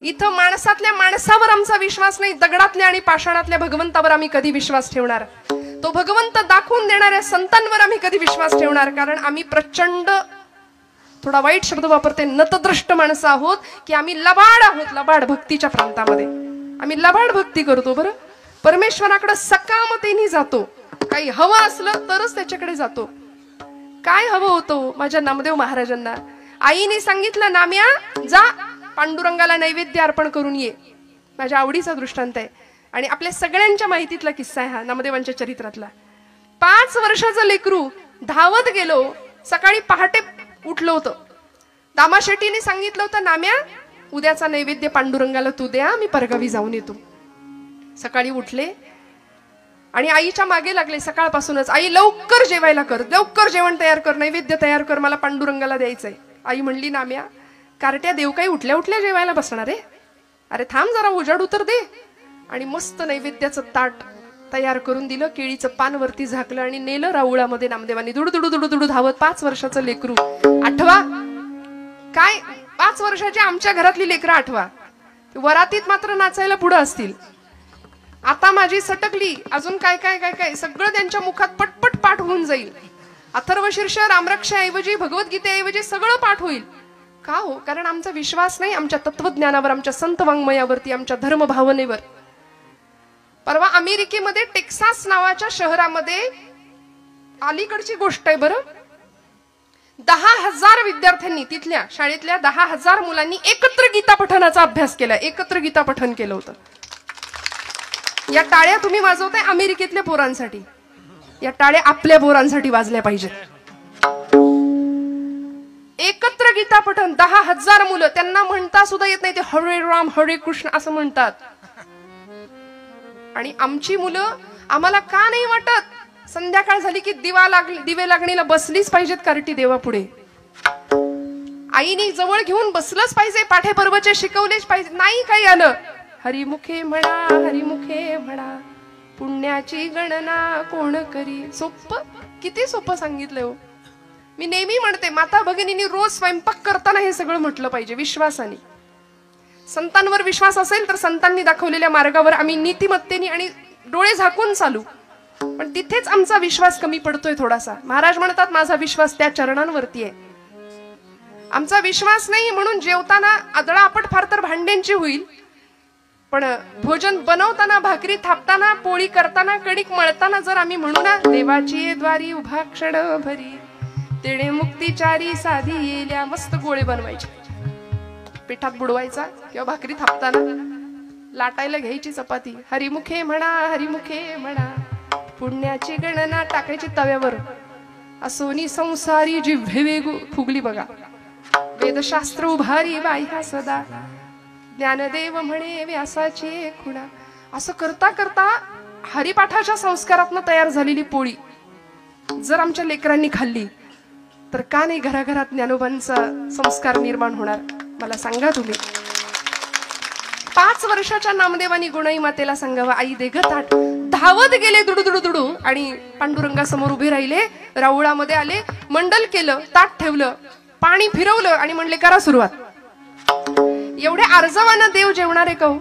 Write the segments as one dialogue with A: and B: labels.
A: इथं माणसातल्या माणसावर आमचा विश्वास नाही, दगडातल्या आणि पाषाणातल्या भगवंतावर आम्ही कधी विश्वास ठेवणार? तो भगवंत दाखवून देणाऱ्या संतांवर आम्ही कधी विश्वास ठेवणार? कारण आम्ही प्रचंड, थोडा वाईट शब्द वापरते, नतद्रष्ट माणसं आहोत की आम्ही लबाड आहोत. लबाड भक्तीच्या प्रांतामध्ये आम्ही लबाड भक्ती करतो. बरं, परमेश्वराकडे सकामतेने जातो. काही हवं असलं तरच त्याच्याकडे जातो. काय हवं होतं माझ्या नामदेव महाराजांना? आईने सांगितलं, नाम्या जा पांडुरंगाला नैवेद्य अर्पण करून ये. माझ्या आवडीचा दृष्टांत आहे आणि आपल्या सगळ्यांच्या माहितीतला किस्सा आहे हा, नामदेवांच्या चरित्रातला. 5 वर्षाचं लेकरू धावत गेलो. सकाळी पहाटे उठलं होतं. दामा शेट्टीने सांगितलं होतं, नाम्या उद्याचा नैवेद्य पांडुरंगाला तू द्या, मी परगावी जाऊन येतो. सकाळी उठले आणि आईच्या मागे लागले सकाळपासूनच. आई लवकर जेवायला कर, लवकर जेवण तयार कर, नैवेद्य तयार कर, मला पांडुरंगाला द्यायचंय. आई म्हणली, नाम्या कार्ट्या देव काही उठल्या उठल्या जेवायला बसणार आहे? अरे थांब जरा, उजाड उतर दे. आणि मस्त नैवेद्याचं ताट तयार करून दिलं, केळीचं पान वरती झाकलं आणि नेलं राऊळामध्ये नामदेवांनी. दुडू दुडू दुडू दुडू धावत. 5 वर्षाचं लेकरू. आठवा काय, 5 वर्षाची आमच्या घरातली लेकरं आठवा. वरातीत मात्र नाचायला पुढे असतील. आता माझी सटकली, अजून काय काय काय काय सगळं त्यांच्या मुखात पटपट पाठ होऊन जाईल. अथर्वशीर्ष, रामरक्षाऐवजी, भगवद्गीतेऐवजी सगळं पाठ होईल. का हो? कारण आमचा विश्वास नाही आमच्या तत्वज्ञानावर, आमच्या संत वाङ्मयावरती, आमच्या धर्म भावनेवर. परवा अमेरिकेमध्ये टेक्सास नावाच्या शहरामध्ये, अलीकडची गोष्ट आहे बरं, 10,000 विद्यार्थ्यांनी, तिथल्या शाळेतल्या 10,000 मुलांनी एकत्र गीता पठणाचा अभ्यास केला. एकत्र गीता पठण केलं होतं. या टाळ्या तुम्ही वाजवताय अमेरिकेतल्या पोरांसाठी, या टाळ्या आपल्या पोरांसाठी वाजल्या पाहिजेत. एकत्र गीता पठण 10,000 मुलं, त्यांना म्हणता सुद्धा येत नाही, ते हरे राम हरे कृष्ण असं म्हणतात. आणि आमची मुलं, आम्हाला का नाही वाटत संध्याकाळ झाली की दिवे लागणीला बसलीच पाहिजेत कार्टी देवापुढे, आईनी जवळ घेऊन बसलंच पाहिजे, पाठे पर्वचे शिकवलेच पाहिजे. नाही काही आलं, हरिमुखे म्हणा, हरिमुखे म्हणा, पुण्याची गणना कोण करी. सोपं, किती सोपं सांगितलंय हो. मी नेहमी म्हणते, माता भगिनींनी रोज स्वयंपाक करताना हे सगळं म्हटलं पाहिजे विश्वासाने. संतांवर विश्वास असेल तर संतांनी दाखवलेल्या मार्गावर आम्ही नीतिमत्तेने आणि डोळे झाकून चालू. पण तिथेच आमचा विश्वास कमी पडतोय थोडासा. महाराज म्हणतात, माझा विश्वास त्या चरणांवरती आहे. आमचा विश्वास नाही म्हणून जेवताना आदळापट फार तर भांड्यांची होईल, पण भोजन बनवताना, भाकरी थापताना, पोळी करताना, कणिक मळताना जर आम्ही म्हणू ना, देवाची द्वारी उभा क्षण भरी, तेणे मुक्तीचारी साधी येल्या, मस्त गोळे बनवायचे, पिठात बुडवायचा, किंवा भाकरी थापताना लाटायला घ्यायची चपाती, हरिमुखे म्हणा, हरिमुखे म्हणा, पुण्याची गणना टाकायची तव्यावर, असोनी संसारी जिव्हे वेगू फुगली बघा, वेदशास्त्र उभारी बाह्या सदा, ज्ञानदेव म्हणे व्यासाची खुणा. असं करता करता हरिपाठाच्या संस्कारातनं तयार झालेली पोळी जर आमच्या लेकरांनी खाल्ली तर का नाही घराघरात ज्ञानोबांचा संस्कार निर्माण होणार? मला सांगा तुम्ही. 5 वर्षाच्या नामदेवानी गुणाई मातेला सांगावं, आई दे ग ताट. धावत गेले दुडू दुडू दुडू आणि पांडुरंगासमोर उभे राहिले, राऊळामध्ये आले, मंडल केलं, ताट ठेवलं, पाणी फिरवलं आणि म्हणले, करा सुरुवात. एवढ्या आर्जवानं देव जेवणार आहे का हो?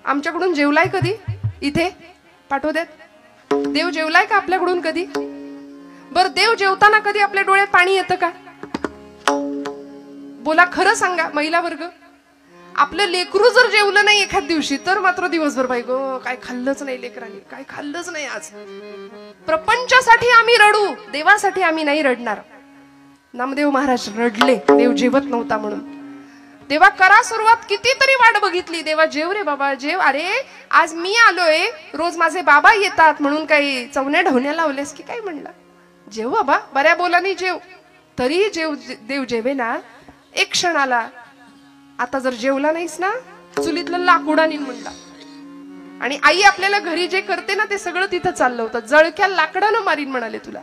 A: आमच्याकडून जेवलाय कधी? इथे पाठवू देत. देव जेवलाय का आपल्याकडून कधी? बर, देव जेवताना कधी आपल्या डोळ्यात पाणी येतं का? बोला, खरं सांगा महिला वर्ग. आपलं लेकरू जर जेवलं नाही एखाद दिवशी तर मात्र दिवसभर बाई गो, काय खाल्लंच नाही लेकरांनी, काय खाल्लंच नाही आज. प्रपंचासाठी आम्ही रडू, देवासाठी आम्ही नाही रडणार. नामदेव महाराज रडले देव जेवत नव्हता म्हणून. देवा करा सुरुवात, कितीतरी वाट बघितली, देवा जेव रे बाबा जेव. अरे आज मी आलोय, रोज माझे बाबा येतात म्हणून काही चवण्या ढवण्या लावलेस की काय? म्हणला जेव बाबा, बऱ्या बोलानी जेव. तरी जेव, देव जेवे ना एक क्षणाला. आता जर जेवला नाहीस ना, चुलीतलं लाकूड आणीन म्हणला. आणि आई आपल्याला घरी जे करते ना ते सगळं तिथं चाललं होतं. जळक्या लाकडानं मारीन म्हणाले तुला.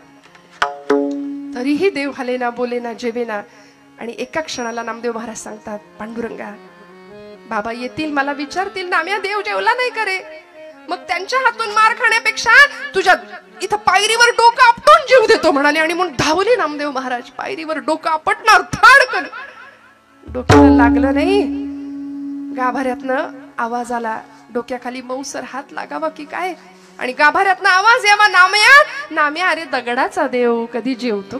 A: तरीही देव हाले ना, बोले ना, जेवे ना. आणि एका क्षणाला नामदेव महाराज सांगतात, पांडुरंगा बाबा येतील, मला विचारतील, नाम्या देव जेवला नाही करे? मग त्यांच्या हातून मार खाण्यापेक्षा तुझ्या इथं पायरीवर डोकं आपटून जीव देतो म्हणाले. आणि म्हणून धावले नामदेव महाराज. पायरीवर डोकं आपटणार, थाड कर. डोक्याला लागलं नाही गाभाऱ्यातनं आवाज आला, डोक्याखाली मऊसर हात लागावा की काय, आणि गाभाऱ्यातनं आवाज यावा, नाम्या नाम्या, अरे दगडाचा देव कधी जेवतो